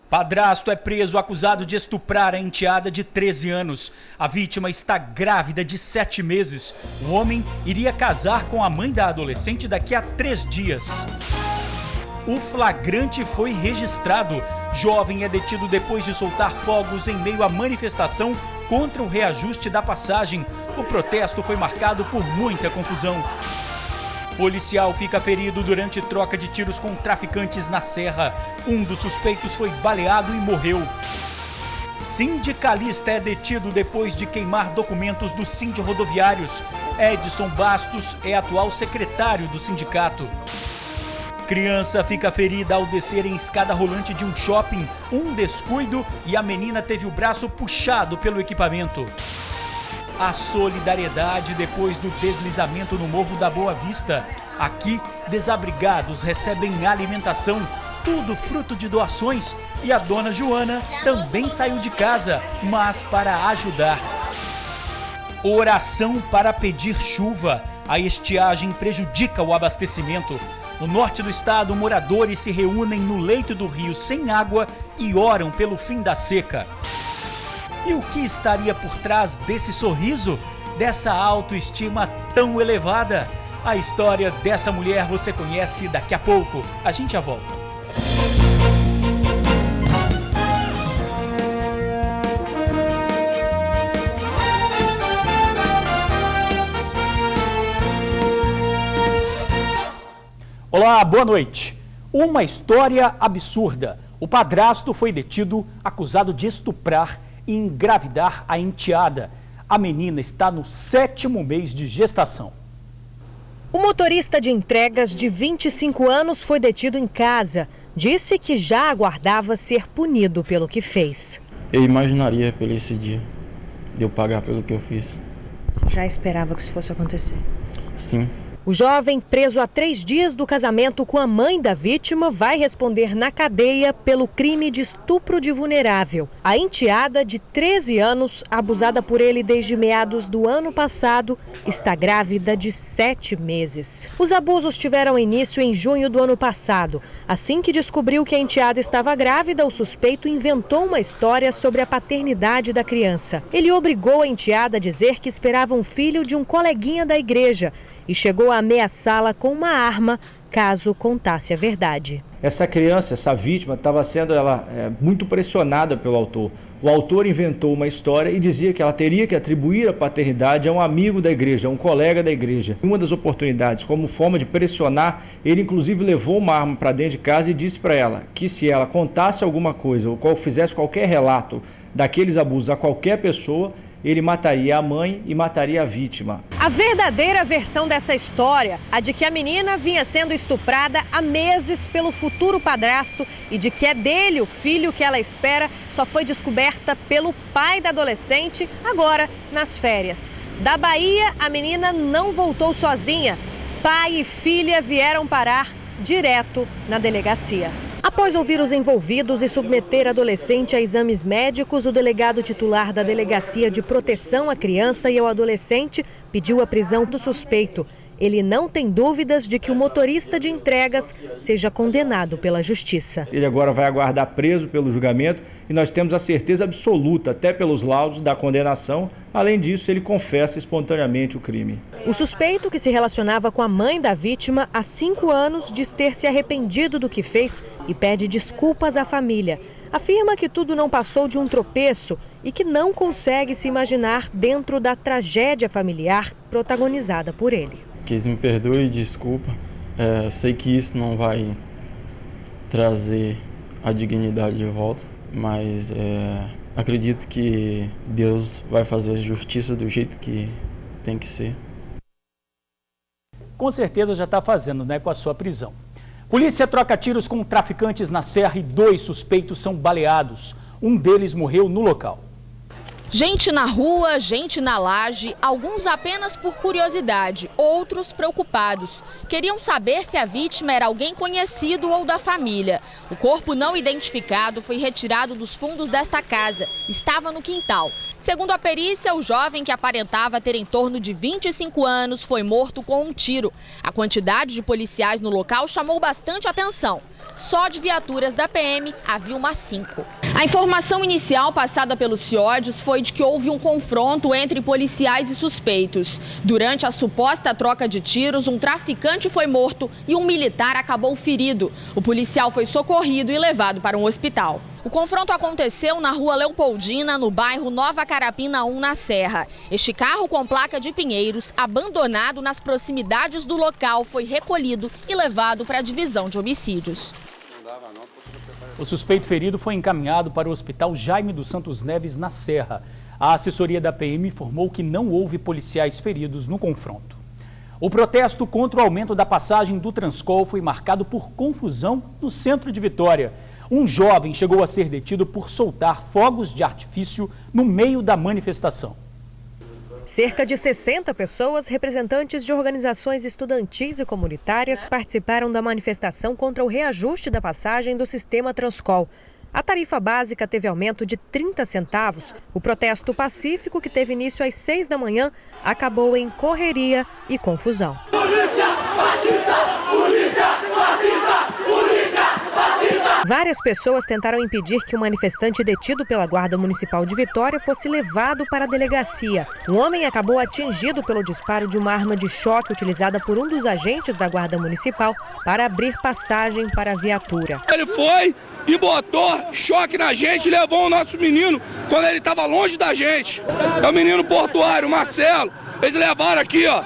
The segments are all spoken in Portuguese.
Padrasto é preso acusado de estuprar a enteada de 13 anos. A vítima está grávida de 7 meses. O homem iria casar com a mãe da adolescente daqui a 3 dias. O flagrante foi registrado. Jovem é detido depois de soltar fogos em meio à manifestação contra o reajuste da passagem. O protesto foi marcado por muita confusão. Policial fica ferido durante troca de tiros com traficantes na Serra. Um dos suspeitos foi baleado e morreu. Sindicalista é detido depois de queimar documentos do Sindrodoviários. Edson Bastos é atual secretário do sindicato. Criança fica ferida ao descer em escada rolante de um shopping. Um descuido e a menina teve o braço puxado pelo equipamento. A solidariedade depois do deslizamento no Morro da Boa Vista. Aqui, desabrigados recebem alimentação, tudo fruto de doações. E a dona Joana também saiu de casa, mas para ajudar. Oração para pedir chuva. A estiagem prejudica o abastecimento. No norte do estado, moradores se reúnem no leito do rio sem água e oram pelo fim da seca. E o que estaria por trás desse sorriso, dessa autoestima tão elevada? A história dessa mulher você conhece daqui a pouco. A gente já volta. Olá, boa noite. Uma história absurda. O padrasto foi detido, acusado de estuprar e engravidar a enteada. A menina está no 7º mês de gestação. O motorista de entregas de 25 anos foi detido em casa. Disse que já aguardava ser punido pelo que fez. Eu imaginaria pelo esse dia, de eu pagar pelo que eu fiz. Você já esperava que isso fosse acontecer? Sim. O jovem, preso há 3 dias do casamento com a mãe da vítima, vai responder na cadeia pelo crime de estupro de vulnerável. A enteada, de 13 anos, abusada por ele desde meados do ano passado, está grávida de 7 meses. Os abusos tiveram início em junho do ano passado. Assim que descobriu que a enteada estava grávida, o suspeito inventou uma história sobre a paternidade da criança. Ele obrigou a enteada a dizer que esperava um filho de um coleguinha da igreja e chegou a ameaçá-la com uma arma caso contasse a verdade. Essa criança, essa vítima, estava sendo muito pressionada pelo autor. O autor inventou uma história e dizia que ela teria que atribuir a paternidade a um amigo da igreja, a um colega da igreja. Em uma das oportunidades, como forma de pressionar, ele inclusive levou uma arma para dentro de casa e disse para ela que se ela contasse alguma coisa ou fizesse qualquer relato daqueles abusos a qualquer pessoa, ele mataria a mãe e mataria a vítima. A verdadeira versão dessa história, a de que a menina vinha sendo estuprada há meses pelo futuro padrasto e de que é dele o filho que ela espera, só foi descoberta pelo pai da adolescente agora nas férias. Da Bahia, a menina não voltou sozinha. Pai e filha vieram parar direto na delegacia. Após ouvir os envolvidos e submeter a adolescente a exames médicos, o delegado titular da Delegacia de Proteção à Criança e ao Adolescente pediu a prisão do suspeito. Ele não tem dúvidas de que o motorista de entregas seja condenado pela justiça. Ele agora vai aguardar preso pelo julgamento e nós temos a certeza absoluta, até pelos laudos, da condenação. Além disso, ele confessa espontaneamente o crime. O suspeito, que se relacionava com a mãe da vítima há 5 anos, diz ter se arrependido do que fez e pede desculpas à família. Afirma que tudo não passou de um tropeço e que não consegue se imaginar dentro da tragédia familiar protagonizada por ele. Que eles me perdoem e desculpa. Sei que isso não vai trazer a dignidade de volta, mas acredito que Deus vai fazer a justiça do jeito que tem que ser. Com certeza já está fazendo, né, com a sua prisão. Polícia troca tiros com traficantes na Serra e 2 suspeitos são baleados. Um deles morreu no local. Gente na rua, gente na laje, alguns apenas por curiosidade, outros preocupados. Queriam saber se a vítima era alguém conhecido ou da família. O corpo não identificado foi retirado dos fundos desta casa. Estava no quintal. Segundo a perícia, o jovem, que aparentava ter em torno de 25 anos, foi morto com um tiro. A quantidade de policiais no local chamou bastante atenção. Só de viaturas da PM havia umas 5. A informação inicial passada pelos CIODs foi de que houve um confronto entre policiais e suspeitos. Durante a suposta troca de tiros, um traficante foi morto e um militar acabou ferido. O policial foi socorrido e levado para um hospital. O confronto aconteceu na rua Leopoldina, no bairro Nova Carapina 1, na Serra. Este carro com placa de Pinheiros, abandonado nas proximidades do local, foi recolhido e levado para a divisão de homicídios. O suspeito ferido foi encaminhado para o Hospital Jaime dos Santos Neves, na Serra. A assessoria da PM informou que não houve policiais feridos no confronto. O protesto contra o aumento da passagem do Transcol foi marcado por confusão no centro de Vitória. Um jovem chegou a ser detido por soltar fogos de artifício no meio da manifestação. Cerca de 60 pessoas, representantes de organizações estudantis e comunitárias, participaram da manifestação contra o reajuste da passagem do sistema Transcol. A tarifa básica teve aumento de 30 centavos. O protesto pacífico, que teve início às 6 da manhã, acabou em correria e confusão. Polícia fascista! Polícia fascista! Polícia fascista! Várias pessoas tentaram impedir que o manifestante detido pela Guarda Municipal de Vitória fosse levado para a delegacia. Um homem acabou atingido pelo disparo de uma arma de choque utilizada por um dos agentes da Guarda Municipal para abrir passagem para a viatura. Ele foi e botou choque na gente e levou o nosso menino quando ele estava longe da gente. É o menino portuário, Marcelo. Eles levaram aqui, ó,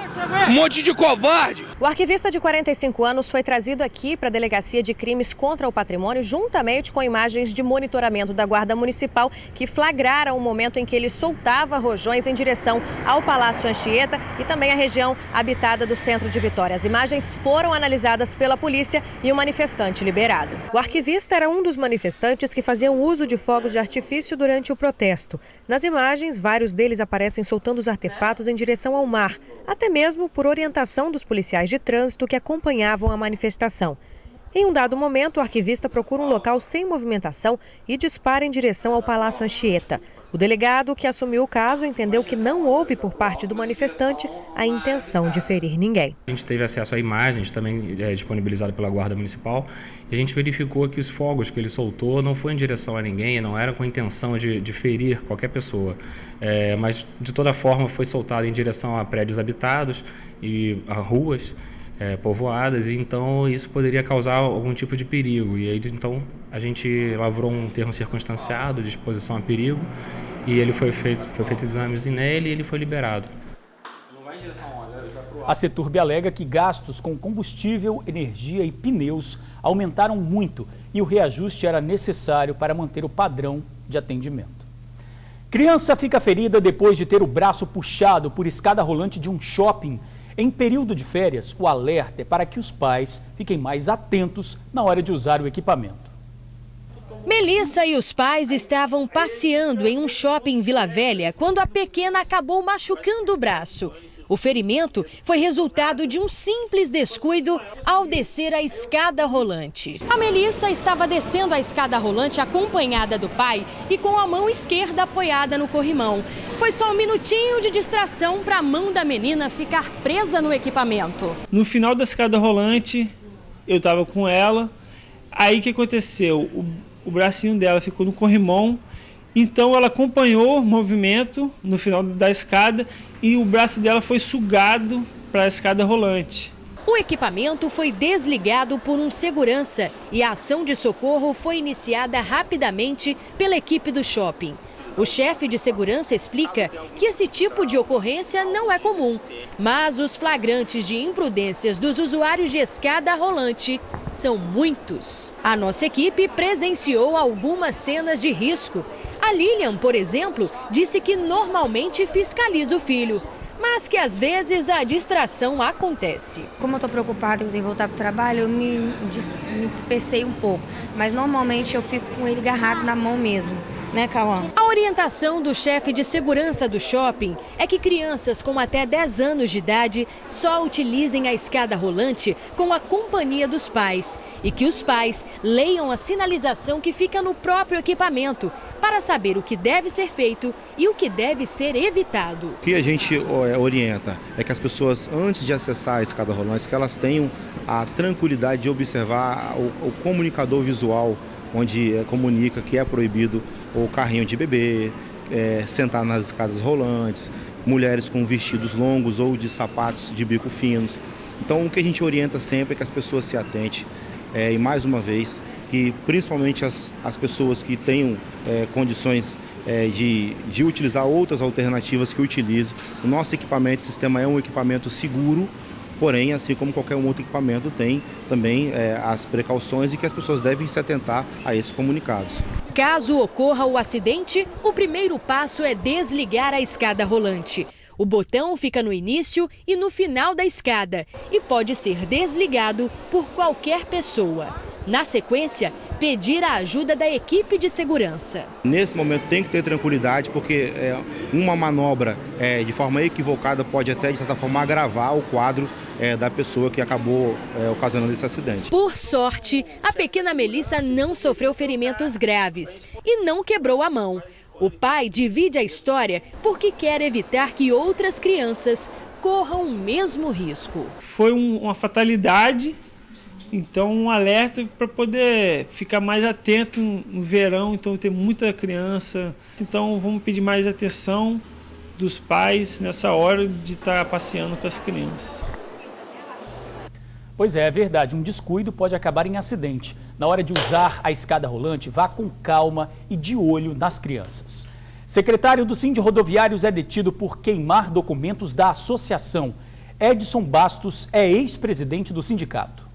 um monte de covarde. O arquivista de 45 anos foi trazido aqui para a Delegacia de Crimes contra o Patrimônio, juntamente com imagens de monitoramento da Guarda Municipal, que flagraram o momento em que ele soltava rojões em direção ao Palácio Anchieta e também à região habitada do centro de Vitória. As imagens foram analisadas pela polícia e o manifestante liberado. O arquivista era um dos manifestantes que faziam uso de fogos de artifício durante o protesto. Nas imagens, vários deles aparecem soltando os artefatos em direção ao mar, até mesmo por orientação dos policiais de trânsito que acompanhavam a manifestação. Em um dado momento, o arquivista procura um local sem movimentação e dispara em direção ao Palácio Anchieta. O delegado, que assumiu o caso, entendeu que não houve por parte do manifestante a intenção de ferir ninguém. A gente teve acesso a imagens também disponibilizadas pela Guarda Municipal e a gente verificou que os fogos que ele soltou não foi em direção a ninguém, não era com a intenção de ferir qualquer pessoa, mas de toda forma foi soltado em direção a prédios habitados e a ruas povoadas, e então isso poderia causar algum tipo de perigo. E aí então a gente lavrou um termo circunstanciado de exposição a perigo e ele foi feito exames nele e ele foi liberado. A Seturb alega que gastos com combustível, energia e pneus aumentaram muito e o reajuste era necessário para manter o padrão de atendimento. Criança fica ferida depois de ter o braço puxado por escada rolante de um shopping. Em período de férias, o alerta é para que os pais fiquem mais atentos na hora de usar o equipamento. Melissa e os pais estavam passeando em um shopping em Vila Velha quando a pequena acabou machucando o braço. O ferimento foi resultado de um simples descuido ao descer a escada rolante. A Melissa estava descendo a escada rolante acompanhada do pai e com a mão esquerda apoiada no corrimão. Foi só um minutinho de distração para a mão da menina ficar presa no equipamento. No final da escada rolante, eu estava com ela. Aí o que aconteceu? O bracinho dela ficou no corrimão. Então ela acompanhou o movimento no final da escada e o braço dela foi sugado para a escada rolante. O equipamento foi desligado por um segurança e a ação de socorro foi iniciada rapidamente pela equipe do shopping. O chefe de segurança explica que esse tipo de ocorrência não é comum, mas os flagrantes de imprudências dos usuários de escada rolante são muitos. A nossa equipe presenciou algumas cenas de risco. A Lilian, por exemplo, disse que normalmente fiscaliza o filho, mas que às vezes a distração acontece. Como eu estou preocupada, eu tenho que voltar para o trabalho, eu me dispersei um pouco, mas normalmente eu fico com ele agarrado na mão mesmo. né, Cauã? A orientação do chefe de segurança do shopping é que crianças com até 10 anos de idade só utilizem a escada rolante com a companhia dos pais e que os pais leiam a sinalização que fica no próprio equipamento para saber o que deve ser feito e o que deve ser evitado. O que a gente orienta é que as pessoas, antes de acessar a escada rolante, que elas tenham a tranquilidade de observar o comunicador visual, onde comunica que é proibido o carrinho de bebê, sentar nas escadas rolantes, mulheres com vestidos longos ou de sapatos de bico finos. Então, o que a gente orienta sempre é que as pessoas se atentem, e mais uma vez, que principalmente as pessoas que tenham condições de utilizar outras alternativas que utilizem. O nosso equipamento, o sistema é um equipamento seguro, porém, assim como qualquer outro equipamento, tem também as precauções e que as pessoas devem se atentar a esses comunicados. Caso ocorra o acidente, o primeiro passo é desligar a escada rolante. O botão fica no início e no final da escada e pode ser desligado por qualquer pessoa. Na sequência, pedir a ajuda da equipe de segurança. Nesse momento tem que ter tranquilidade, porque uma manobra de forma equivocada pode até, de certa forma, agravar o quadro da pessoa que acabou ocasionando esse acidente. Por sorte, a pequena Melissa não sofreu ferimentos graves e não quebrou a mão. O pai divide a história porque quer evitar que outras crianças corram o mesmo risco. Foi uma fatalidade. Então, um alerta para poder ficar mais atento no verão, então tem muita criança. Então, vamos pedir mais atenção dos pais nessa hora de estar passeando com as crianças. Pois é verdade, um descuido pode acabar em acidente. Na hora de usar a escada rolante, vá com calma e de olho nas crianças. Secretário do Sind Rodoviários é detido por queimar documentos da associação. Edson Bastos é ex-presidente do sindicato.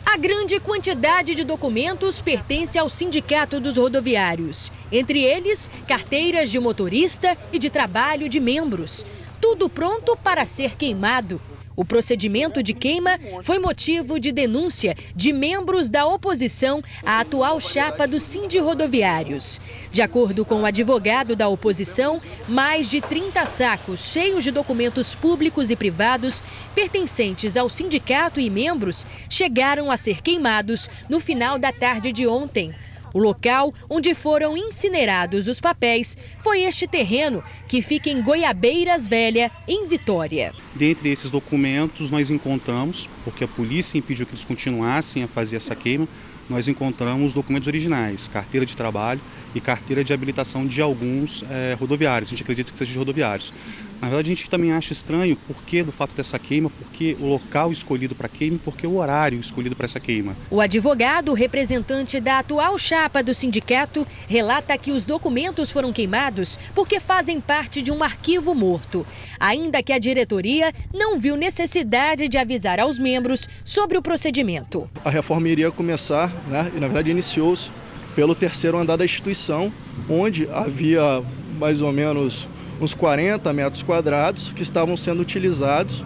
A grande quantidade de documentos pertence ao Sindicato dos Rodoviários. Entre eles, carteiras de motorista e de trabalho de membros. Tudo pronto para ser queimado. O procedimento de queima foi motivo de denúncia de membros da oposição à atual chapa do Sind Rodoviários. De acordo com o advogado da oposição, mais de 30 sacos cheios de documentos públicos e privados pertencentes ao sindicato e membros chegaram a ser queimados no final da tarde de ontem. O local onde foram incinerados os papéis foi este terreno, que fica em Goiabeiras Velha, em Vitória. Dentre esses documentos, nós encontramos, porque a polícia impediu que eles continuassem a fazer essa queima, nós encontramos documentos originais, carteira de trabalho e carteira de habilitação de alguns rodoviários. A gente acredita que sejam de rodoviários. Na verdade, a gente também acha estranho por que do fato dessa queima, porque o local escolhido para queima e porque o horário escolhido para essa queima. O advogado, representante da atual chapa do sindicato, relata que os documentos foram queimados porque fazem parte de um arquivo morto. Ainda que a diretoria não viu necessidade de avisar aos membros sobre o procedimento. A reforma iria começar, e na verdade iniciou-se pelo terceiro andar da instituição, onde havia mais ou menos uns 40 metros quadrados que estavam sendo utilizados,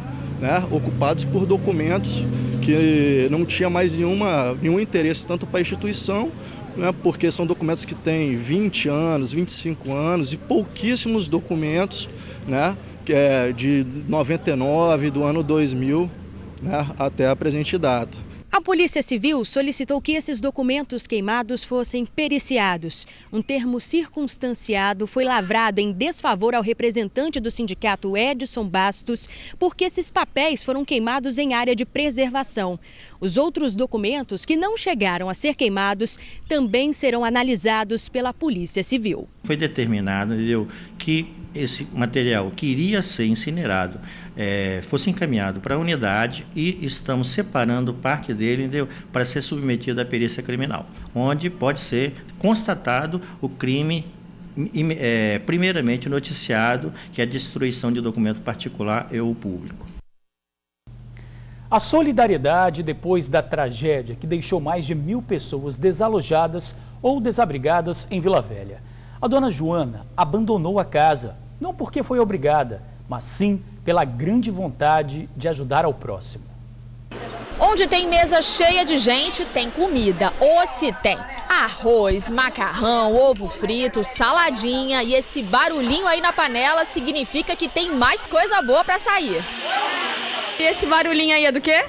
ocupados por documentos que não tinha mais nenhum interesse tanto para a instituição, porque são documentos que têm 20 anos, 25 anos e pouquíssimos documentos, que é de 99, do ano 2000, até a presente data. A Polícia Civil solicitou que esses documentos queimados fossem periciados. Um termo circunstanciado foi lavrado em desfavor ao representante do sindicato Edson Bastos, porque esses papéis foram queimados em área de preservação. Os outros documentos que não chegaram a ser queimados também serão analisados pela Polícia Civil. Foi determinado, que esse material que iria ser incinerado fosse encaminhado para a unidade e estamos separando parte dele, para ser submetido à perícia criminal, onde pode ser constatado o crime primeiramente noticiado, que é a destruição de documento particular ou público. A solidariedade depois da tragédia que deixou mais de 1.000 pessoas desalojadas ou desabrigadas em Vila Velha. A dona Joana abandonou a casa, não porque foi obrigada, mas sim pela grande vontade de ajudar ao próximo. Onde tem mesa cheia de gente, tem comida. Ou se tem arroz, macarrão, ovo frito, saladinha e esse barulhinho aí na panela significa que tem mais coisa boa para sair. E esse barulhinho aí é do quê?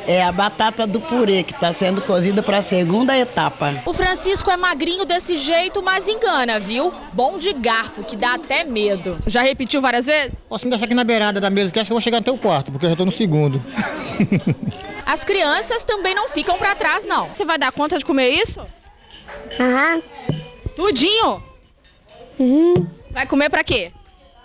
É a batata do purê que está sendo cozida para a segunda etapa. O Francisco é magrinho desse jeito, mas engana, viu? Bom de garfo, que dá até medo. Já repetiu várias vezes? Posso me deixar aqui na beirada da mesa, que acho que eu vou chegar até o quarto, porque eu já estou no segundo. As crianças também não ficam para trás, não. Você vai dar conta de comer isso? Aham. Tudinho? Vai comer para quê?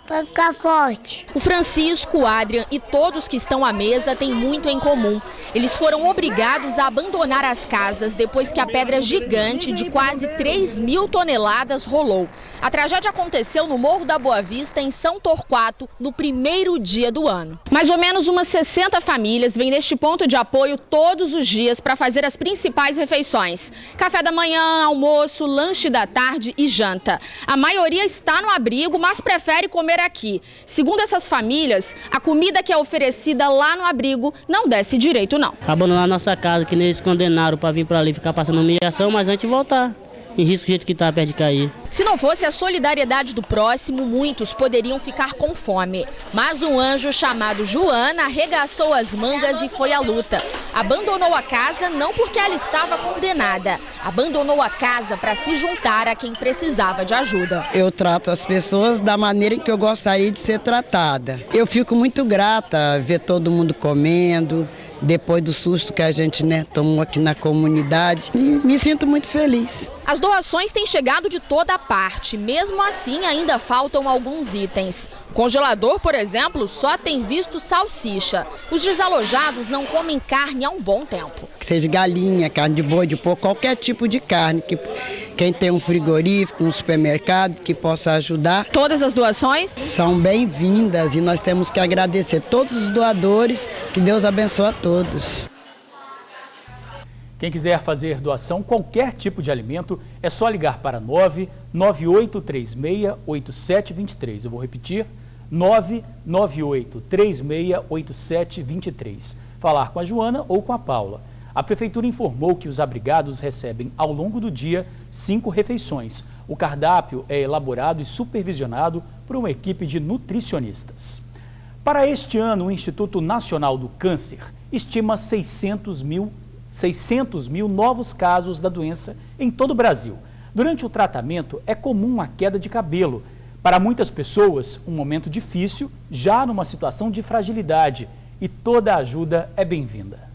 Pra ficar forte. O Francisco, o Adrian e todos que estão à mesa têm muito em comum. Eles foram obrigados a abandonar as casas depois que a pedra gigante de quase 3.000 toneladas rolou. A tragédia aconteceu no Morro da Boa Vista, em São Torquato, no primeiro dia do ano. Mais ou menos umas 60 famílias vêm neste ponto de apoio todos os dias para fazer as principais refeições. Café da manhã, almoço, lanche da tarde e janta. A maioria está no abrigo, mas prefere comer aqui. Segundo essas famílias, a comida que é oferecida lá no abrigo não desce direito, não. Abandonar nossa casa, que eles condenaram para vir para ali ficar passando humilhação, mas antes de voltar. Em risco do jeito que está perto de cair. Se não fosse a solidariedade do próximo, muitos poderiam ficar com fome. Mas um anjo chamado Joana arregaçou as mangas e foi à luta. Abandonou a casa não porque ela estava condenada. Abandonou a casa para se juntar a quem precisava de ajuda. Eu trato as pessoas da maneira que eu gostaria de ser tratada. Eu fico muito grata ver todo mundo comendo. Depois do susto que a gente tomou aqui na comunidade, me sinto muito feliz. As doações têm chegado de toda parte, mesmo assim ainda faltam alguns itens. O congelador, por exemplo, só tem visto salsicha. Os desalojados não comem carne há um bom tempo. Que seja galinha, carne de boi, de porco, qualquer tipo de carne. Quem tem um frigorífico, um supermercado que possa ajudar. Todas as doações? São bem-vindas e nós temos que agradecer todos os doadores. Que Deus abençoe a todos. Quem quiser fazer doação, qualquer tipo de alimento, é só ligar para 998368723. Eu vou repetir, 998368723. Falar com a Joana ou com a Paula. A Prefeitura informou que os abrigados recebem ao longo do dia 5 refeições. O cardápio é elaborado e supervisionado por uma equipe de nutricionistas. Para este ano, o Instituto Nacional do Câncer estima 600 mil novos casos da doença em todo o Brasil. Durante o tratamento, é comum a queda de cabelo. Para muitas pessoas, um momento difícil, já numa situação de fragilidade, e toda ajuda é bem-vinda.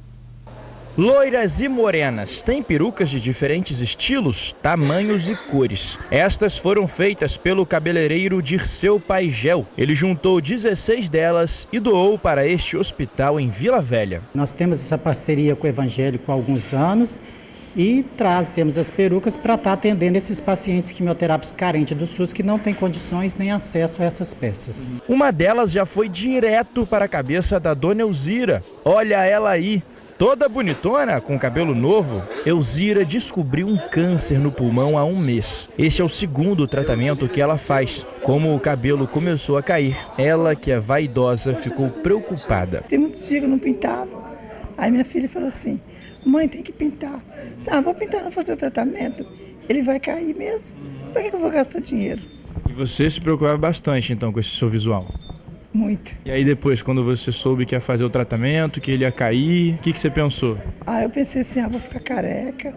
Loiras e morenas têm perucas de diferentes estilos, tamanhos e cores. Estas foram feitas pelo cabeleireiro Dirceu Paigel. Ele juntou 16 delas e doou para este hospital em Vila Velha. Nós temos essa parceria com o Evangélico há alguns anos e trazemos as perucas para estar atendendo esses pacientes quimioterápicos carentes do SUS que não têm condições nem acesso a essas peças. Uma delas já foi direto para a cabeça da dona Elzira. Olha ela aí. Toda bonitona, com cabelo novo, Elzira descobriu um câncer no pulmão há um mês. Este é o segundo tratamento que ela faz. Como o cabelo começou a cair, ela, que é vaidosa, ficou preocupada. Tem muitos dias que eu não pintava. Aí minha filha falou assim, mãe, tem que pintar. Vou pintar, não fazer o tratamento. Ele vai cair mesmo. Por que eu vou gastar dinheiro? E você se preocupava bastante, então, com esse seu visual? Muito. E aí depois, quando você soube que ia fazer o tratamento, que ele ia cair, o que você pensou? Eu pensei assim, vou ficar careca,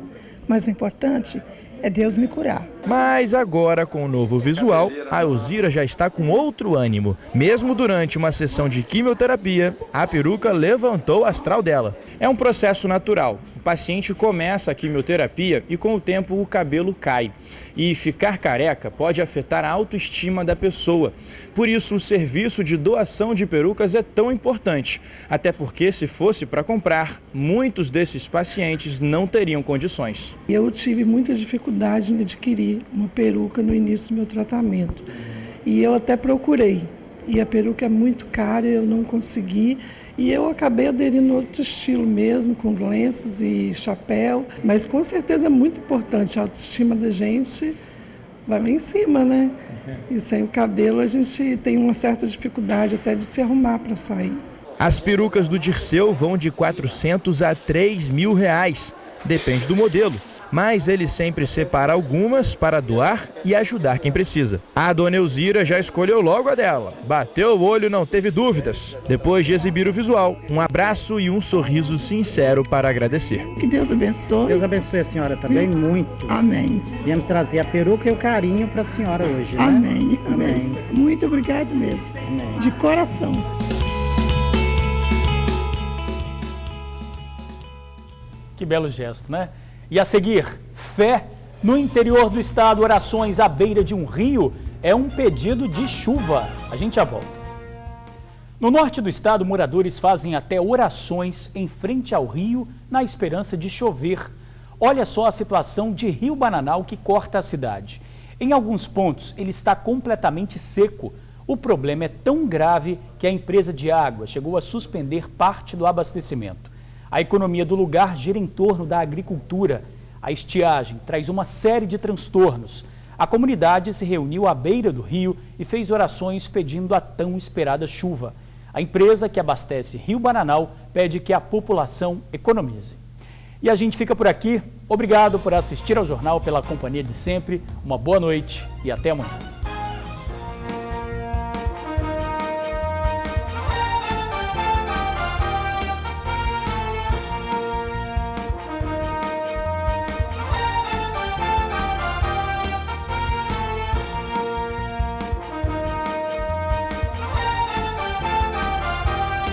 mas o importante é Deus me curar. Mas agora, com o novo visual, a Elzira já está com outro ânimo. Mesmo durante uma sessão de quimioterapia, a peruca levantou o astral dela. É um processo natural. O paciente começa a quimioterapia e com o tempo o cabelo cai. E ficar careca pode afetar a autoestima da pessoa. Por isso, o serviço de doação de perucas é tão importante. Até porque, se fosse para comprar, muitos desses pacientes não teriam condições. Eu tive muita dificuldade em adquirir uma peruca no início do meu tratamento. E eu até procurei. E a peruca é muito cara, eu não consegui. E eu acabei aderindo a outro estilo mesmo, com os lenços e chapéu. Mas com certeza é muito importante, a autoestima da gente vai lá em cima, né? E sem o cabelo a gente tem uma certa dificuldade até de se arrumar para sair. As perucas do Dirceu vão de R$ 400 a R$ 3.000, depende do modelo. Mas ele sempre separa algumas para doar e ajudar quem precisa. A dona Elzira já escolheu logo a dela. Bateu o olho, não teve dúvidas. Depois de exibir o visual, um abraço e um sorriso sincero para agradecer. Que Deus abençoe. Deus abençoe a senhora também muito. Amém. Viemos trazer a peruca e o carinho para a senhora hoje, né? Amém. Amém. Muito obrigado mesmo. Amém. De coração. Que belo gesto, né? E a seguir, fé. No interior do estado, orações à beira de um rio é um pedido de chuva. A gente já volta. No norte do estado, moradores fazem até orações em frente ao rio na esperança de chover. Olha só a situação de Rio Bananal que corta a cidade. Em alguns pontos, ele está completamente seco. O problema é tão grave que a empresa de água chegou a suspender parte do abastecimento. A economia do lugar gira em torno da agricultura. A estiagem traz uma série de transtornos. A comunidade se reuniu à beira do rio e fez orações pedindo a tão esperada chuva. A empresa que abastece Rio Bananal pede que a população economize. E a gente fica por aqui. Obrigado por assistir ao jornal, pela companhia de sempre. Uma boa noite e até amanhã.